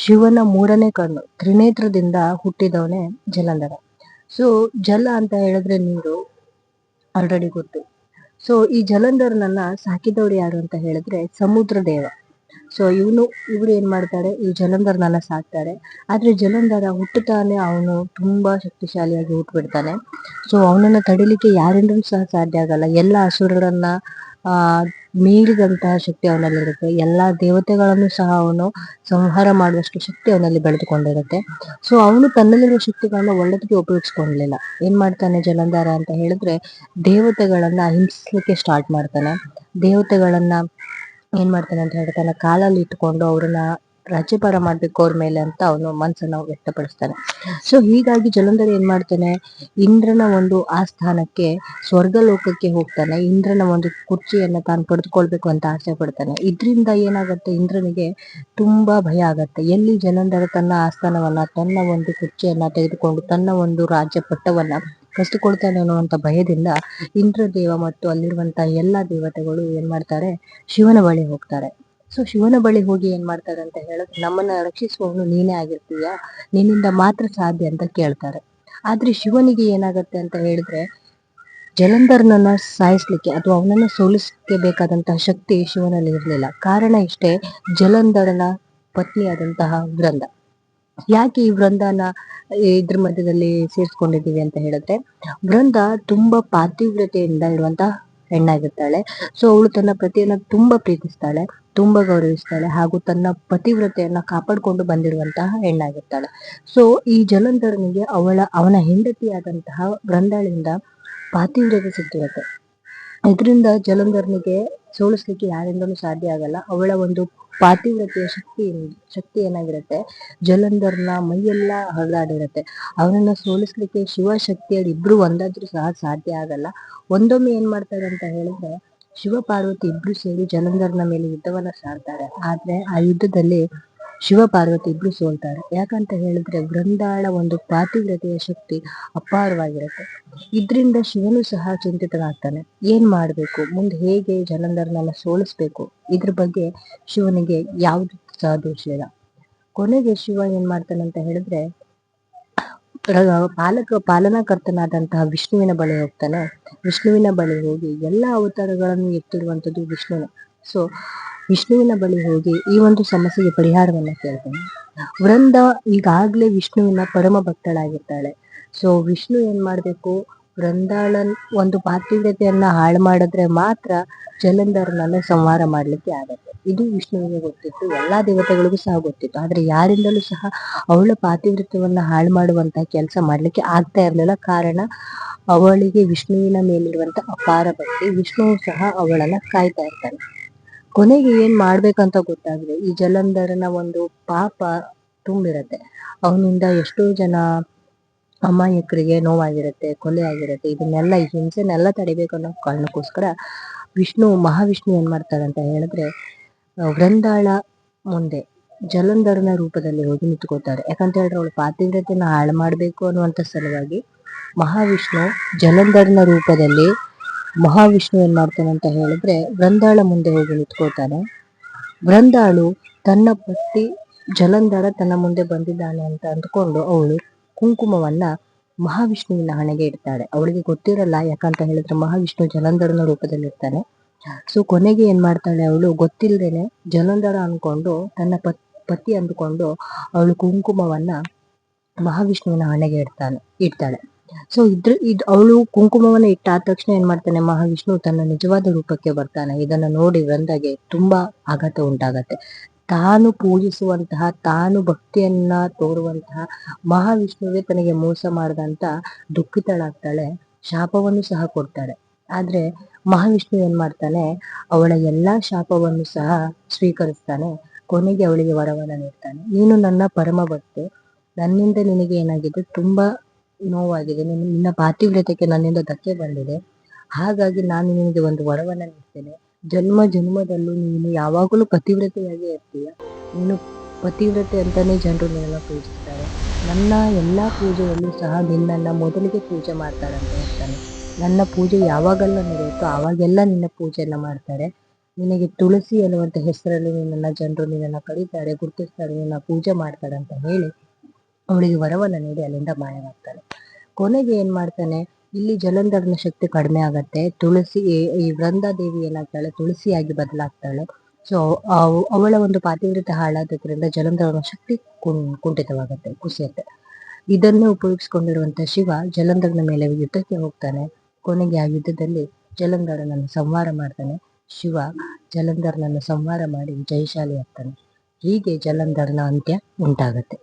ಶಿವನ ಮೂರನೇ ಕಣ್ಣು ತ್ರಿನೇತ್ರದಿಂದ ಹುಟ್ಟಿದವನೇ ಜಲಂಧರ. ಸೊ ಜಲ ಅಂತ ಹೇಳಿದ್ರೆ ನೀರು ಆಲ್ರೆಡಿ ಗೊತ್ತು. ಸೊ ಈ ಜಲಂಧರ್ನನ್ನ ಸಾಕಿದವ್ರು ಯಾರು ಅಂತ ಹೇಳಿದ್ರೆ ಸಮುದ್ರ ದೇವ. ಸೊ ಇವ್ರು ಏನ್ ಮಾಡ್ತಾರೆ, ಈ ಜಲಂಧರ್ನನ್ನ ಸಾಕ್ತಾರೆ. ಆದ್ರೆ ಜಲಂಧರ ಹುಟ್ಟುತ್ತಾನೆ ಅವನು ತುಂಬಾ ಶಕ್ತಿಶಾಲಿಯಾಗಿ ಹುಟ್ಟುಬಿಡ್ತಾನೆ. ಸೊ ಅವನನ್ನ ತಡಿಲಿಕ್ಕೆ ಯಾರಿಂದಲೂ ಸಹ ಸಾಧ್ಯ ಆಗಲ್ಲ. ಎಲ್ಲ ಅಸುರರನ್ನ ಆ ಮೀರಿದಂತಹ ಶಕ್ತಿ ಅವನಲ್ಲಿರುತ್ತೆ. ಎಲ್ಲಾ ದೇವತೆಗಳನ್ನು ಸಹ ಅವನು ಸಂಹಾರ ಮಾಡುವಷ್ಟು ಶಕ್ತಿ ಅವನಲ್ಲಿ ಬೆಳೆದುಕೊಂಡಿರುತ್ತೆ. ಸೊ ಅವನು ತನ್ನಲ್ಲಿರುವ ಶಕ್ತಿಗಳನ್ನ ಒಳ್ಳೆದಕ್ಕೆ ಉಪಯೋಗಿಸ್ಕೊಂಡ್ಲಿಲ್ಲ. ಏನ್ ಮಾಡ್ತಾನೆ ಜಲಂಧರ ಅಂತ ಹೇಳಿದ್ರೆ, ದೇವತೆಗಳನ್ನ ಹಿಂಸಿಸ್ಲಿಕ್ಕೆ ಸ್ಟಾರ್ಟ್ ಮಾಡ್ತಾನೆ. ದೇವತೆಗಳನ್ನ ಏನ್ ಮಾಡ್ತಾನೆ ಅಂತ ಹೇಳಿದ್ರೆ, ತನ್ನ ಕಾಲಲ್ಲಿ ಇಟ್ಕೊಂಡು ಅವ್ರನ್ನ ರಾಜ್ಯಭಾರ ಮಾಡ್ಬೇಕು ಅವ್ರ ಮೇಲೆ ಅಂತ ಅವನು ಮನ್ಸನ್ನ ವ್ಯಕ್ತಪಡಿಸ್ತಾನೆ. ಸೊ ಹೀಗಾಗಿ ಜಲಂಧರ ಏನ್ ಮಾಡ್ತಾನೆ, ಇಂದ್ರನ ಒಂದು ಆಸ್ಥಾನಕ್ಕೆ ಸ್ವರ್ಗ ಲೋಕಕ್ಕೆ ಹೋಗ್ತಾನೆ. ಇಂದ್ರನ ಒಂದು ಕುರ್ಚಿಯನ್ನ ತಾನು ಪಡೆದುಕೊಳ್ಬೇಕು ಅಂತ ಆಸೆ ಪಡ್ತಾನೆ. ಇದ್ರಿಂದ ಏನಾಗತ್ತೆ, ಇಂದ್ರನಿಗೆ ತುಂಬಾ ಭಯ ಆಗತ್ತೆ. ಎಲ್ಲಿ ಜಲಂಧರ ತನ್ನ ಆಸ್ಥಾನವನ್ನ, ತನ್ನ ಒಂದು ಕುರ್ಚಿಯನ್ನ ತೆಗೆದುಕೊಂಡು ತನ್ನ ಒಂದು ರಾಜ್ಯ ಪಟ್ಟವನ್ನ ಕಸಿದುಕೊಳ್ತಾನೆ ಅನ್ನುವಂತ ಭಯದಿಂದ ಇಂದ್ರದೇವ ಮತ್ತು ಅಲ್ಲಿರುವಂತ ಎಲ್ಲಾ ದೇವತೆಗಳು ಏನ್ ಮಾಡ್ತಾರೆ, ಶಿವನ ಬಳಿ ಹೋಗ್ತಾರೆ. ಸೊ ಶಿವನ ಬಳಿ ಹೋಗಿ ಏನ್ ಮಾಡ್ತಾರೆ ಅಂತ ಹೇಳಿದ್ರೆ, ನಮ್ಮನ್ನ ರಕ್ಷಿಸುವವನು ನೀನೇ ಆಗಿರ್ತೀಯ, ನಿನ್ನಿಂದ ಮಾತ್ರ ಸಾಧ್ಯ ಅಂತ ಕೇಳ್ತಾರೆ. ಆದ್ರೆ ಶಿವನಿಗೆ ಏನಾಗತ್ತೆ ಅಂತ ಹೇಳಿದ್ರೆ, ಜಲಂಧರ್ನನ್ನ ಸಾಯಿಸ್ಲಿಕ್ಕೆ ಅಥವಾ ಅವನನ್ನ ಸೋಲಿಸಲಿಕ್ಕೆ ಬೇಕಾದಂತಹ ಶಕ್ತಿ ಶಿವನಲ್ಲಿ ಇರಲಿಲ್ಲ. ಕಾರಣ ಇಷ್ಟೇ, ಜಲಂಧರನ ಪತ್ನಿಯಾದಂತಹ ವೃಂದ. ಯಾಕೆ ಈ ವೃಂದನ ಇದ್ರ ಮಧ್ಯದಲ್ಲಿ ಸೇರಿಸ್ಕೊಂಡಿದೀವಿ ಅಂತ ಹೇಳಿದ್ರೆ, ವೃಂದ ತುಂಬಾ ಪಾತಿವ್ರತೆಯಿಂದ ಇರುವಂತಹ ಹೆಣ್ಣಾಗಿರ್ತಾಳೆ. ಸೊ ಅವಳು ತನ್ನ ಪತಿಯನ್ನ ತುಂಬಾ ಪ್ರೀತಿಸ್ತಾಳೆ, ತುಂಬಾ ಗೌರವಿಸ್ತಾಳೆ, ಹಾಗೂ ತನ್ನ ಪತಿವ್ರತೆಯನ್ನ ಕಾಪಾಡ್ಕೊಂಡು ಬಂದಿರುವಂತಹ ಹೆಣ್ಣಾಗಿರ್ತಾಳೆ. ಸೊ ಈ ಜಲಂಧರನಿಗೆ ಅವನ ಹೆಂಡತಿಯಾದಂತಹ ವೃಂದಾಳಿಂದ ಪಾತಿವ್ರತೆ ಸಿಕ್ಕಿರುತ್ತೆ. ಇದರಿಂದ ಜಲಂಧರ್ನಿಗೆ ಸೋಲಿಸ್ಲಿಕ್ಕೆ ಯಾರಿಂದಲೂ ಸಾಧ್ಯ ಆಗಲ್ಲ. ಅವಳ ಒಂದು ಪಾತಿವ್ರತೆಯ ಶಕ್ತಿ ಏನಾಗಿರುತ್ತೆ, ಜಲಂಧರ್ನ ಮೈಯೆಲ್ಲ ಹರಿದಾಡಿರುತ್ತೆ. ಅವನನ್ನ ಸೋಲಿಸ್ಲಿಕ್ಕೆ ಶಿವಶಕ್ತಿಯರು ಇಬ್ರು ಒಂದಾದ್ರೂ ಸಹ ಸಾಧ್ಯ ಆಗಲ್ಲ. ಒಂದೊಮ್ಮೆ ಏನ್ ಮಾಡ್ತಾರೆ ಅಂತ ಹೇಳಿದ್ರೆ, ಶಿವ ಪಾರ್ವತಿ ಇಬ್ರು ಸೇರಿ ಜಲಂಧರ್ನ ಮೇಲೆ ಯುದ್ಧವನ್ನ ಸಾರ್ತಾರೆ. ಆದ್ರೆ ಆ ಯುದ್ಧದಲ್ಲಿ ಶಿವ ಪಾರ್ವತಿ ಇಬ್ರು ಸೋಲ್ತಾರೆ. ಯಾಕಂತ ಹೇಳಿದ್ರೆ, ವೃಂದಾಳ ಒಂದು ಪಾತಿವ್ರತೆಯ ಶಕ್ತಿ ಅಪಾರವಾಗಿರುತ್ತೆ. ಇದ್ರಿಂದ ಶಿವನು ಸಹ ಚಿಂತಿತನಾಗ್ತಾನೆ. ಏನ್ ಮಾಡ್ಬೇಕು, ಮುಂದೆ ಹೇಗೆ ಜಲಂಧರ್ನನ್ನ ಸೋಲಿಸ್ಬೇಕು, ಇದ್ರ ಬಗ್ಗೆ ಶಿವನಿಗೆ ಯಾವ್ದು ಸಹ ದೋಷ ಇಲ್ಲ. ಕೊನೆಗೆ ಶಿವ ಏನ್ ಮಾಡ್ತಾನೆ ಅಂತ ಹೇಳಿದ್ರೆ, ಪಾಲನಾಕರ್ತನಾದಂತಹ ವಿಷ್ಣುವಿನ ಬಳಿ ಹೋಗ್ತಾನೆ. ವಿಷ್ಣುವಿನ ಬಳಿ ಹೋಗಿ ಎಲ್ಲಾ ಅವತಾರಗಳನ್ನು ಎತ್ತಿರುವಂತದ್ದು ವಿಷ್ಣುವಿನ. ಸೊ ವಿಷ್ಣುವಿನ ಬಳಿ ಹೋಗಿ ಈ ಒಂದು ಸಮಸ್ಯೆಗೆ ಪರಿಹಾರವನ್ನ ಕೇಳ್ತಾನೆ. ವೃಂದ ಈಗಾಗ್ಲೇ ವಿಷ್ಣುವಿನ ಪರಮ ಭಕ್ತಳಾಗಿರ್ತಾಳೆ. ಸೊ ವಿಷ್ಣು ಏನ್ ಮಾಡ್ಬೇಕು, ವೃಂದಾಳನ್ ಒಂದು ಪಾತಿವ್ರತೆಯನ್ನ ಹಾಳು ಮಾಡಿದ್ರೆ ಮಾತ್ರ ಜಲಂಧರನನ್ನ ಸಂಹಾರ ಮಾಡ್ಲಿಕ್ಕೆ ಆಗತ್ತೆ. ಇದು ವಿಷ್ಣುವಿಗೆ ಗೊತ್ತಿತ್ತು, ಎಲ್ಲಾ ದೇವತೆಗಳಿಗೂ ಸಹ ಗೊತ್ತಿತ್ತು. ಆದ್ರೆ ಯಾರಿಂದಲೂ ಸಹ ಅವಳ ಪಾತಿವ್ರತ್ಯವನ್ನ ಹಾಳು ಮಾಡುವಂತ ಕೆಲಸ ಮಾಡ್ಲಿಕ್ಕೆ ಆಗ್ತಾ ಇರ್ಲಿಲ್ಲ. ಕಾರಣ ಅವಳಿಗೆ ವಿಷ್ಣುವಿನ ಮೇಲಿರುವಂತ ಅಪಾರ ಭಕ್ತಿ. ವಿಷ್ಣುವು ಸಹ ಅವಳನ್ನ ಕಾಯ್ತಾ ಇರ್ತಾನೆ. ಕೊನೆಗೆ ಏನ್ ಮಾಡ್ಬೇಕಂತ ಗೊತ್ತಾಗಿದೆ. ಈ ಜಲಂಧರನ ಒಂದು ಪಾಪ ತುಂಬಿರತ್ತೆ. ಅವನಿಂದ ಎಷ್ಟೋ ಜನ ಅಮಾಯಕರಿಗೆ ನೋವಾಗಿರುತ್ತೆ, ಕೊಲೆ ಆಗಿರುತ್ತೆ. ಇದನ್ನೆಲ್ಲ ಈ ಹಿಂಸೆನೆಲ್ಲ ತಡಿಬೇಕು ಅನ್ನೋ ಕಾರಣಕ್ಕೋಸ್ಕರ ಮಹಾವಿಷ್ಣು ಏನ್ ಮಾಡ್ತಾರೆ ಅಂತ ಹೇಳಿದ್ರೆ, ವೃಂದಾಳ ಮುಂದೆ ಜಲಂಧರನ ರೂಪದಲ್ಲಿ ಹೋಗಿ ನಿಂತ್ಕೋತಾರೆ. ಯಾಕಂತ ಹೇಳಿದ್ರೆ, ಅವಳು ಪಾತಿವ್ರತೆಯನ್ನ ಹಾಳು ಮಾಡ್ಬೇಕು ಅನ್ನುವಂತ ಸಲುವಾಗಿ ಮಹಾವಿಷ್ಣು ಜಲಂಧರನ ರೂಪದಲ್ಲಿ ಮಹಾವಿಷ್ಣು ಏನ್ ಮಾಡ್ತಾನೆ ಅಂತ ಹೇಳಿದ್ರೆ, ವೃಂದಾಳ ಮುಂದೆ ಹೋಗಿ ನಿಂತ್ಕೋತಾನೆ. ವೃಂದಾಳು ತನ್ನ ಪತಿ ಜಲಂಧರ ತನ್ನ ಮುಂದೆ ಬಂದಿದ್ದಾನೆ ಅಂತ ಅಂದ್ಕೊಂಡು ಅವಳು ಕುಂಕುಮವನ್ನ ಮಹಾವಿಷ್ಣುವಿನ ಹಣೆಗೆ ಇಡ್ತಾಳೆ. ಅವಳಿಗೆ ಗೊತ್ತಿರಲ್ಲ, ಯಾಕಂತ ಹೇಳಿದ್ರೆ ಮಹಾವಿಷ್ಣು ಜಲಂಧರನ ರೂಪದಲ್ಲಿ ಇರ್ತಾನೆ. ಸೊ ಕೊನೆಗೆ ಏನ್ ಮಾಡ್ತಾಳೆ, ಅವಳು ಗೊತ್ತಿಲ್ಲದೇನೆ ಜಲಂಧರ ಅನ್ಕೊಂಡು ತನ್ನ ಪತಿ ಅಂದ್ಕೊಂಡು ಅವಳು ಕುಂಕುಮವನ್ನ ಮಹಾವಿಷ್ಣುವಿನ ಹಣೆಗೆ ಇಡ್ತಾಳೆ. ಸೊ ಅವಳು ಕುಂಕುಮವನ್ನ ಇಟ್ಟಾದ ತಕ್ಷಣ ಏನ್ ಮಾಡ್ತಾನೆ, ಮಹಾವಿಷ್ಣು ತನ್ನ ನಿಜವಾದ ರೂಪಕ್ಕೆ ಬರ್ತಾನೆ. ಇದನ್ನ ನೋಡಿ ವೃಂದಗೆ ತುಂಬಾ ಆಘಾತ ಉಂಟಾಗತ್ತೆ. ತಾನು ಪೂಜಿಸುವಂತಹ, ತಾನು ಭಕ್ತಿಯನ್ನ ತೋರುವಂತಹ ಮಹಾವಿಷ್ಣುವೇ ತನಗೆ ಮೋಸ ಮಾಡದಂತ ದುಃಖಿತಳಾಗ್ತಾಳೆ. ಶಾಪವನ್ನು ಸಹ ಕೊಡ್ತಾಳೆ. ಆದ್ರೆ ಮಹಾವಿಷ್ಣು ಏನ್ ಮಾಡ್ತಾನೆ, ಅವಳ ಎಲ್ಲಾ ಶಾಪವನ್ನು ಸಹ ಸ್ವೀಕರಿಸ್ತಾನೆ. ಕೊನೆಗೆ ಅವಳಿಗೆ ವರವನ್ನ ನೀಡ್ತಾನೆ. ನೀನು ನನ್ನ ಪರಮ ಭಕ್ತೆ, ನನ್ನಿಂದ ನಿನಗೆ ಏನಾಗಿದೆ, ತುಂಬಾ ನೋವಾಗಿದೆ, ನಿನ್ನ ಪಾತಿವ್ರತೆಗೆ ನನ್ನಿಂದ ಧಕ್ಕೆ ಬಂದಿದೆ. ಹಾಗಾಗಿ ನಾನು ನಿನಗೆ ಒಂದು ವರವನ್ನ ನೀಡ್ತೇನೆ. ಜನ್ಮ ಜನ್ಮದಲ್ಲೂ ನೀನು ಯಾವಾಗಲೂ ಪತಿವ್ರತೆಯಾಗಿ ಇರ್ತೀಯ. ನೀನು ಪತಿವ್ರತೆ ಅಂತಾನೆ ಜನರು ನಿನ್ನ ಪೂಜಿಸ್ತಾರೆ. ನನ್ನ ಎಲ್ಲಾ ಪೂಜೆಯಲ್ಲೂ ಸಹ ನಿನ್ನನ್ನ ಮೊದಲಿಗೆ ಪೂಜೆ ಮಾಡ್ತಾರೆ ಅಂತ ಹೇಳ್ತಾನೆ. ನನ್ನ ಪೂಜೆ ಯಾವಾಗೆಲ್ಲ ನಡೆಯುತ್ತೋ ಆವಾಗೆಲ್ಲ ನಿನ್ನ ಪೂಜೆಯನ್ನ ಮಾಡ್ತಾರೆ. ನಿನಗೆ ತುಳಸಿ ಅನ್ನುವಂತ ಹೆಸರಲ್ಲಿ ನಿನ್ನ ಜನರು ನಿನ್ನನ್ನ ಕರೀತಾರೆ, ಗುರುತಿಸ್ತಾರೆ, ನಿನ್ನ ಪೂಜೆ ಮಾಡ್ತಾರೆ ಅಂತ ಹೇಳಿ ಅವಳಿಗೆ ವರವನ್ನ ನೀಡಿ ಅಲ್ಲಿಂದ ಮಾಯವಾಗ್ತಾನೆ. ಕೊನೆಗೆ ಏನ್ ಮಾಡ್ತಾನೆ, ಇಲ್ಲಿ ಜಲಂಧರ್ನ ಶಕ್ತಿ ಕಡಿಮೆ ಆಗತ್ತೆ. ತುಳಸಿ ಈ ವೃಂದಾದೇವಿ ಏನಾಗ್ತಾಳೆ, ತುಳಸಿಯಾಗಿ ಬದಲಾಗ್ತಾಳೆ. ಸೊ ಅವಳ ಒಂದು ಪಾತಿವ್ರತ್ಯ ಹಾಳಾದ್ರಿಂದ ಜಲಂಧರನ ಶಕ್ತಿ ಕುಂಠಿತವಾಗತ್ತೆ, ಕುಸಿಯತ್ತೆ. ಇದನ್ನೇ ಉಪಯೋಗಿಸ್ಕೊಂಡಿರುವಂತ ಶಿವ ಜಲಂಧರ್ನ ಮೇಲೆ ಯುದ್ಧಕ್ಕೆ ಹೋಗ್ತಾನೆ. ಕೊನೆಗೆ ಆ ಯುದ್ಧದಲ್ಲಿ ಜಲಂಧರನನ್ನು ಸಂಹಾರ ಮಾಡ್ತಾನೆ. ಶಿವ ಜಲಂಧರ್ನನ್ನು ಸಂಹಾರ ಮಾಡಿ ಜಯಶಾಲಿ ಆಗ್ತಾನೆ. ಹೀಗೆ ಜಲಂಧರ್ನ ಅಂತ್ಯ ಉಂಟಾಗತ್ತೆ.